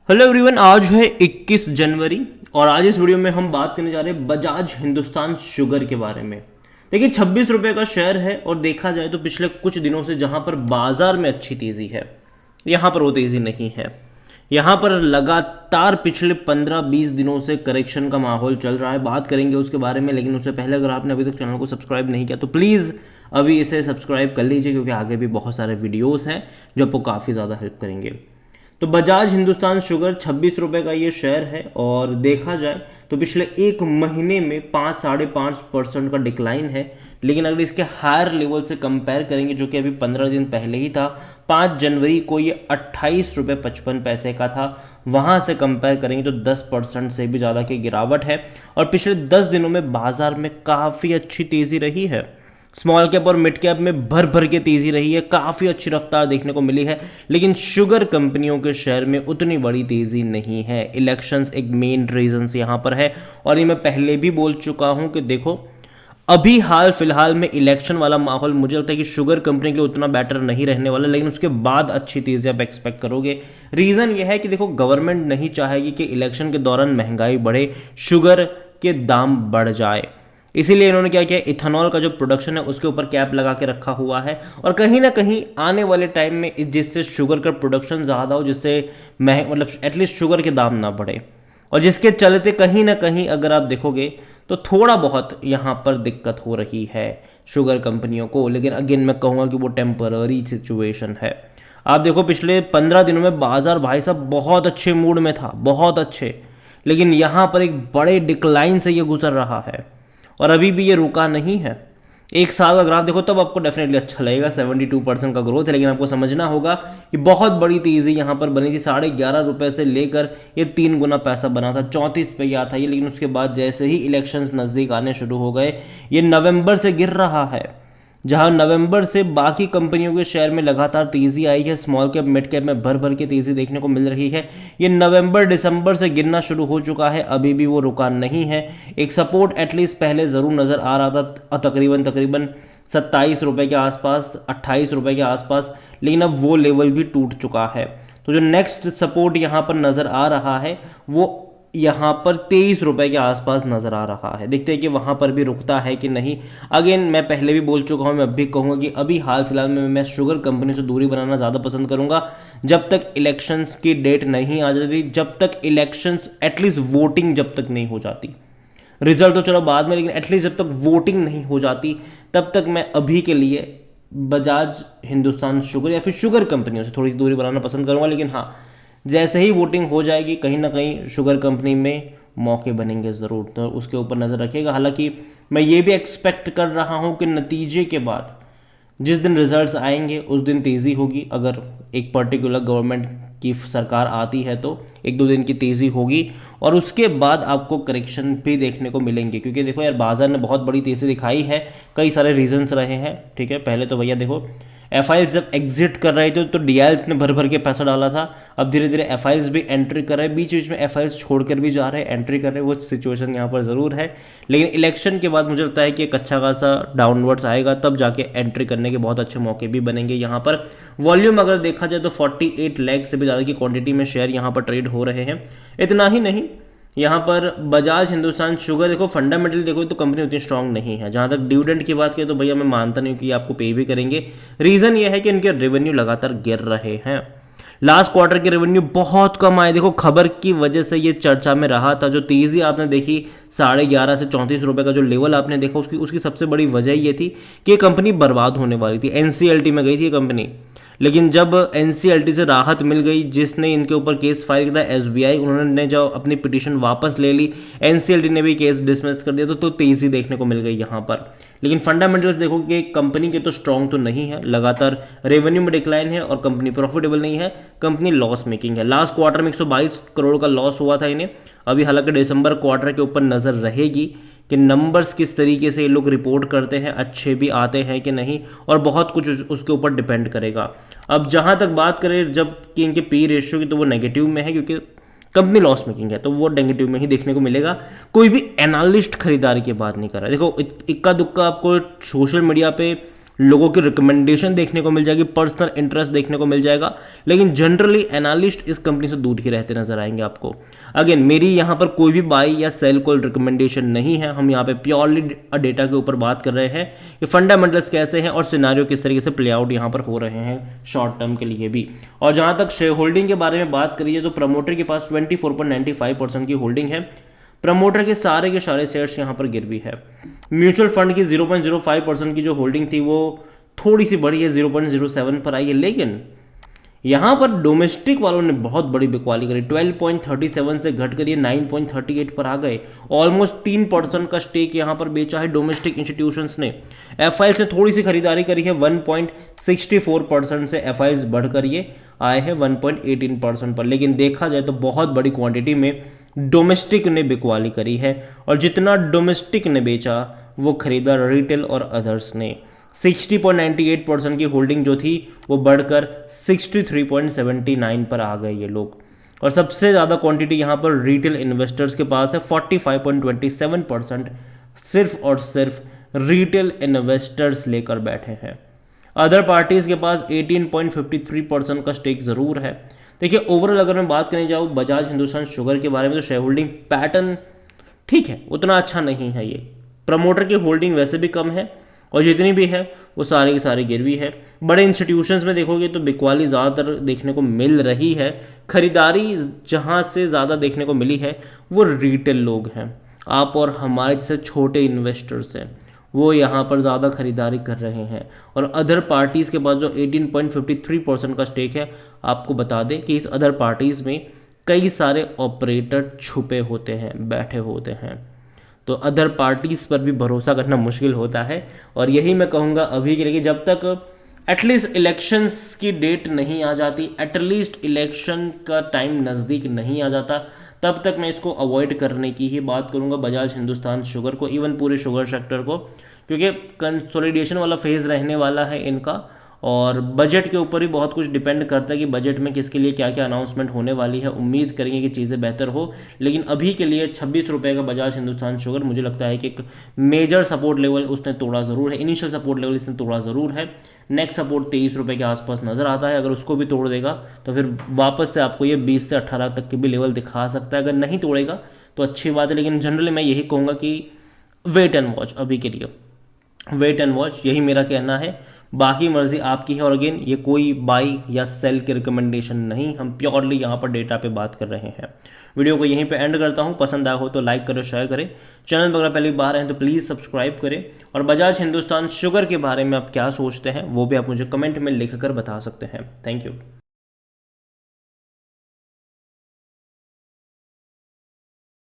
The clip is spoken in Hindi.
हेलो एवरीवन, आज है 21 जनवरी और आज इस वीडियो में हम बात करने जा रहे हैं बजाज हिंदुस्तान शुगर के बारे में। देखिए 26 रुपए का शेयर है और देखा जाए तो पिछले कुछ दिनों से जहां पर बाजार में अच्छी तेजी है, यहां पर वो तेजी नहीं है। यहां पर लगातार पिछले 15-20 दिनों से करेक्शन का माहौल चल रहा है, बात करेंगे उसके बारे में। लेकिन उससे पहले अगर आपने अभी तक चैनल को सब्सक्राइब नहीं किया तो प्लीज़ अभी इसे सब्सक्राइब कर लीजिए, क्योंकि आगे भी बहुत सारे वीडियोस हैं जो आपको काफ़ी ज़्यादा हेल्प करेंगे। तो बजाज हिंदुस्तान शुगर 26 रुपए का ये शेयर है और देखा जाए तो पिछले एक महीने में 5-5.5% का डिक्लाइन है। लेकिन अगर इसके हायर लेवल से कंपेयर करेंगे, जो कि अभी 15 दिन पहले ही था, 5 जनवरी को ये 28 रुपये 55 पैसे का था, वहां से कंपेयर करेंगे तो 10% से भी ज़्यादा की गिरावट है। और पिछले 10 दिनों में बाजार में काफ़ी अच्छी तेज़ी रही है। स्मॉल कैप और मिड कैप में भर भर के तेजी रही है, काफ़ी अच्छी रफ्तार देखने को मिली है। लेकिन शुगर कंपनियों के शेयर में उतनी बड़ी तेजी नहीं है। इलेक्शंस एक मेन रीजन यहाँ पर है और ये मैं पहले भी बोल चुका हूं कि देखो, अभी हाल फिलहाल में इलेक्शन वाला माहौल मुझे लगता है कि शुगर कंपनी के लिए उतना बेटर नहीं रहने वाला, लेकिन उसके बाद अच्छी तेजी आप एक्सपेक्ट करोगे। रीज़न ये है कि देखो, गवर्नमेंट नहीं चाहेगी कि इलेक्शन के दौरान महंगाई बढ़े, शुगर के दाम बढ़ जाए। इसीलिए इन्होंने क्या किया, इथेनॉल का जो प्रोडक्शन है उसके ऊपर कैप लगा के रखा हुआ है। और कहीं ना कहीं आने वाले टाइम में जिससे शुगर का प्रोडक्शन ज़्यादा हो, जिससे मतलब एटलीस्ट शुगर के दाम ना बढ़े, और जिसके चलते कहीं ना कहीं अगर आप देखोगे तो थोड़ा बहुत यहाँ पर दिक्कत हो रही है शुगर कंपनियों को। लेकिन अगेन मैं कहूँगा कि वो टेम्पररी सिचुएशन है। आप देखो पिछले 15 दिनों में बाजार भाई साहब बहुत अच्छे मूड में था, बहुत अच्छे। लेकिन यहाँ पर एक बड़े डिक्लाइन से ये गुजर रहा है और अभी भी ये रुका नहीं है। एक साल का ग्राफ देखो तब आपको डेफिनेटली अच्छा लगेगा, 72% का ग्रोथ है। लेकिन आपको समझना होगा कि बहुत बड़ी तेज़ी यहाँ पर बनी थी। 11.5 रुपये से लेकर ये 3 गुना पैसा बना था, 34 पे गया था ये। लेकिन उसके बाद जैसे ही इलेक्शंस नज़दीक आने शुरू हो गए, ये नवंबर से गिर रहा है। जहां नवंबर से बाकी कंपनियों के शेयर में लगातार तेजी आई है, स्मॉल कैप मिड कैप में भर भर के तेजी देखने को मिल रही है, ये नवंबर दिसंबर से गिरना शुरू हो चुका है। अभी भी वो रुका नहीं है। एक सपोर्ट एटलीस्ट पहले ज़रूर नज़र आ रहा था, तकरीबन 27 रुपये के आसपास, 28 रुपये के आसपास। लेकिन अब वो लेवल भी टूट चुका है। तो जो नेक्स्ट सपोर्ट यहाँ पर नज़र आ रहा है वो यहाँ पर 23 रुपए के आसपास नज़र आ रहा है। देखते हैं कि वहाँ पर भी रुकता है कि नहीं। अगेन मैं पहले भी बोल चुका हूँ, मैं अभी कहूँगा कि अभी हाल फिलहाल में मैं शुगर कंपनी से दूरी बनाना ज़्यादा पसंद करूँगा। जब तक इलेक्शंस की डेट नहीं आ जाती, जब तक इलेक्शंस एटलीस्ट वोटिंग जब तक नहीं हो जाती, रिजल्ट तो चलो बाद में, लेकिन एटलीस्ट जब तक वोटिंग नहीं हो जाती तब तक मैं अभी के लिए बजाज हिंदुस्तान शुगर या फिर शुगर कंपनियों से थोड़ी दूरी बनाना पसंद करूँगा। लेकिन हाँ, जैसे ही वोटिंग हो जाएगी कहीं ना कहीं शुगर कंपनी में मौके बनेंगे ज़रूर, तो उसके ऊपर नज़र रखिएगा। हालांकि मैं ये भी एक्सपेक्ट कर रहा हूँ कि नतीजे के बाद जिस दिन रिजल्ट्स आएंगे उस दिन तेज़ी होगी। अगर एक पर्टिकुलर गवर्नमेंट की सरकार आती है तो 1-2 दिन की तेज़ी होगी और उसके बाद आपको करेक्शन भी देखने को मिलेंगे। क्योंकि देखो यार, बाजार ने बहुत बड़ी तेज़ी दिखाई है, कई सारे रीजंस रहे हैं। ठीक है, पहले तो भैया देखो, एफआईएस जब एग्जिट कर रहे थे तो डीआईएल्स ने भर भर के पैसा डाला था। अब धीरे धीरे एफआईएस भी एंट्री कर रहे हैं, बीच बीच में एफआईएस छोड़कर भी जा रहे हैं, एंट्री कर रहे हैं। वो सिचुएशन यहाँ पर ज़रूर है। लेकिन इलेक्शन के बाद मुझे लगता है कि एक अच्छा खासा डाउनवर्ड्स आएगा, तब जाके एंट्री करने के बहुत अच्छे मौके भी बनेंगे। यहाँ पर वॉल्यूम अगर देखा जाए तो 48 लाख से भी ज़्यादा की क्वांटिटी में शेयर यहाँ पर ट्रेड हो रहे हैं। इतना ही नहीं, यहाँ पर बजाज हिंदुस्तान शुगर देखो, फंडामेंटली देखो तो कंपनी उतनी स्ट्रांग नहीं है। जहाँ तक डिविडेंड की बात करें तो भैया मैं मानता नहीं कि आपको पे भी करेंगे। रीज़न ये है कि इनके रेवेन्यू लगातार गिर रहे हैं। लास्ट क्वार्टर के रेवेन्यू बहुत कम आए। देखो, खबर की वजह से ये चर्चा में रहा था। जो तेज़ी आपने देखी 11.5 से 34 रुपये का जो लेवल आपने देखा, उसकी सबसे बड़ी वजह ये थी कि ये कंपनी बर्बाद होने वाली थी। एनसीएलटी में गई थी ये कंपनी। लेकिन जब एनसीएलटी से राहत मिल गई, जिसने इनके ऊपर केस फाइल किया था एसबीआई, उन्होंने जब अपनी पिटीशन वापस ले ली, एनसीएलटी ने भी केस डिसमिस कर दिया, तो तेज़ी देखने को मिल गई यहाँ पर। लेकिन फंडामेंटल्स देखो कि कंपनी के तो स्ट्रॉन्ग तो नहीं है, लगातार रेवेन्यू में डिक्लाइन है और कंपनी प्रॉफिटेबल नहीं है, कंपनी लॉस मेकिंग है। लास्ट क्वार्टर में 122 करोड़ का लॉस हुआ था इन्हें। अभी हालांकि दिसंबर क्वार्टर के ऊपर नज़र रहेगी कि नंबर्स किस तरीके से ये लोग रिपोर्ट करते हैं, अच्छे भी आते हैं कि नहीं, और बहुत कुछ उसके ऊपर डिपेंड करेगा। अब जहाँ तक बात करें जब कि इनके पी रेशियो की, तो वो नेगेटिव में है क्योंकि कंपनी लॉस मेकिंग है, तो वो नेगेटिव में ही देखने को मिलेगा। कोई भी एनालिस्ट खरीदारी की बात नहीं कर रहा है। देखो, इक्का दुक्का आपको सोशल मीडिया पे लोगों की रिकमेंडेशन देखने को मिल जाएगी, पर्सनल इंटरेस्ट देखने को मिल जाएगा, लेकिन जनरली एनालिस्ट इस कंपनी से दूर ही रहते नजर आएंगे आपको। अगेन मेरी यहाँ पर कोई भी बाई या सेल कॉल रिकमेंडेशन नहीं है, हम यहाँ पे प्योरली डेटा के ऊपर बात कर रहे हैं कि फंडामेंटल्स कैसे हैं और सिनारियो किस तरीके से प्ले आउट यहाँ पर हो रहे हैं शॉर्ट टर्म के लिए भी। और जहाँ तक शेयर होल्डिंग के बारे में बात करिए तो प्रमोटर के पास 24.95% की होल्डिंग है। प्रमोटर के सारे शेयर्स यहाँ पर गिरवी है। म्यूचुअल फंड की 0.05% की जो होल्डिंग थी वो थोड़ी सी बढ़ी है, 0.07 पर आई है, लेकिन यहां पर डोमेस्टिक वालों ने बहुत बड़ी बिकवाली करी, 12.37 से घट कर ये 9.38 पर आ गए। ऑलमोस्ट 3% का स्टेक यहां पर बेचा है डोमेस्टिक इंस्टीट्यूशंस ने। एफआईएस ने थोड़ी सी खरीदारी करी है, 1.64% से एफआईएस बढ़कर ये आए हैं 1.18% पर, लेकिन देखा जाए तो बहुत बड़ी क्वांटिटी में डोमेस्टिक ने बिकवाली करी है, और जितना डोमेस्टिक ने बेचा वो खरीदा रिटेल और अदर्स ने। 60.98% की होल्डिंग जो थी वो बढ़कर 63.79 पर आ गए ये लोग, और सबसे ज़्यादा क्वांटिटी यहाँ पर रिटेल इन्वेस्टर्स के पास है, 45.27% सिर्फ और सिर्फ रिटेल इन्वेस्टर्स लेकर बैठे हैं। अदर पार्टीज के पास 18.53% का स्टेक ज़रूर है। देखिए ओवरऑल अगर मैं बात करने जाऊँ बजाज हिंदुस्तान शुगर के बारे में तो शेयर होल्डिंग पैटर्न ठीक है, उतना अच्छा नहीं है। ये प्रमोटर की होल्डिंग वैसे भी कम है, और जितनी भी है वो सारी की सारी गिरवी है। बड़े इंस्टीट्यूशंस में देखोगे तो बिकवाली ज़्यादातर देखने को मिल रही है। खरीदारी जहाँ से ज़्यादा देखने को मिली है वो रिटेल लोग हैं, आप और हमारे जैसे छोटे इन्वेस्टर्स हैं, वो यहाँ पर ज़्यादा खरीदारी कर रहे हैं। और अदर पार्टीज़ के पास जो 18.53% का स्टेक है, आपको बता दें कि इस अदर पार्टीज़ में कई सारे ऑपरेटर छुपे होते हैं, बैठे होते हैं, तो अदर पार्टीज पर भी भरोसा करना मुश्किल होता है। और यही मैं कहूँगा अभी के लिए, जब तक एटलीस्ट इलेक्शंस की डेट नहीं आ जाती, एटलीस्ट इलेक्शन का टाइम नज़दीक नहीं आ जाता, तब तक मैं इसको अवॉइड करने की ही बात करूँगा बजाज हिंदुस्तान शुगर को, इवन पूरे शुगर सेक्टर को, क्योंकि कंसोलिडेशन वाला फेज़ रहने वाला है इनका, और बजट के ऊपर ही बहुत कुछ डिपेंड करता है कि बजट में किसके लिए क्या क्या अनाउंसमेंट होने वाली है। उम्मीद करेंगे कि चीज़ें बेहतर हो, लेकिन अभी के लिए 26 रुपये का बजाज हिंदुस्तान शुगर मुझे लगता है कि एक मेजर सपोर्ट लेवल उसने तोड़ा ज़रूर है, इनिशियल सपोर्ट लेवल इसने तोड़ा ज़रूर है। नेक्स्ट सपोर्ट 23 रुपये के आसपास नज़र आता है, अगर उसको भी तोड़ देगा तो फिर वापस से आपको ये 20 से 18 तक के भी लेवल दिखा सकता है। अगर नहीं तोड़ेगा तो अच्छी बात है, लेकिन जनरली मैं यही कहूँगा कि वेट एंड वॉच, अभी के लिए वेट एंड वॉच, यही मेरा कहना है। बाकी मर्जी आपकी है, और अगेन ये कोई बाई या सेल की रिकमेंडेशन नहीं, हम प्योरली यहाँ पर डेटा पे बात कर रहे हैं। वीडियो को यहीं पे एंड करता हूँ, पसंद आया हो तो लाइक करें, शेयर करें, चैनल पर अगर पहली बार हैं तो प्लीज़ सब्सक्राइब करें, और बजाज हिंदुस्तान शुगर के बारे में आप क्या सोचते हैं वो भी आप मुझे कमेंट में लिख कर बता सकते हैं। Thank you.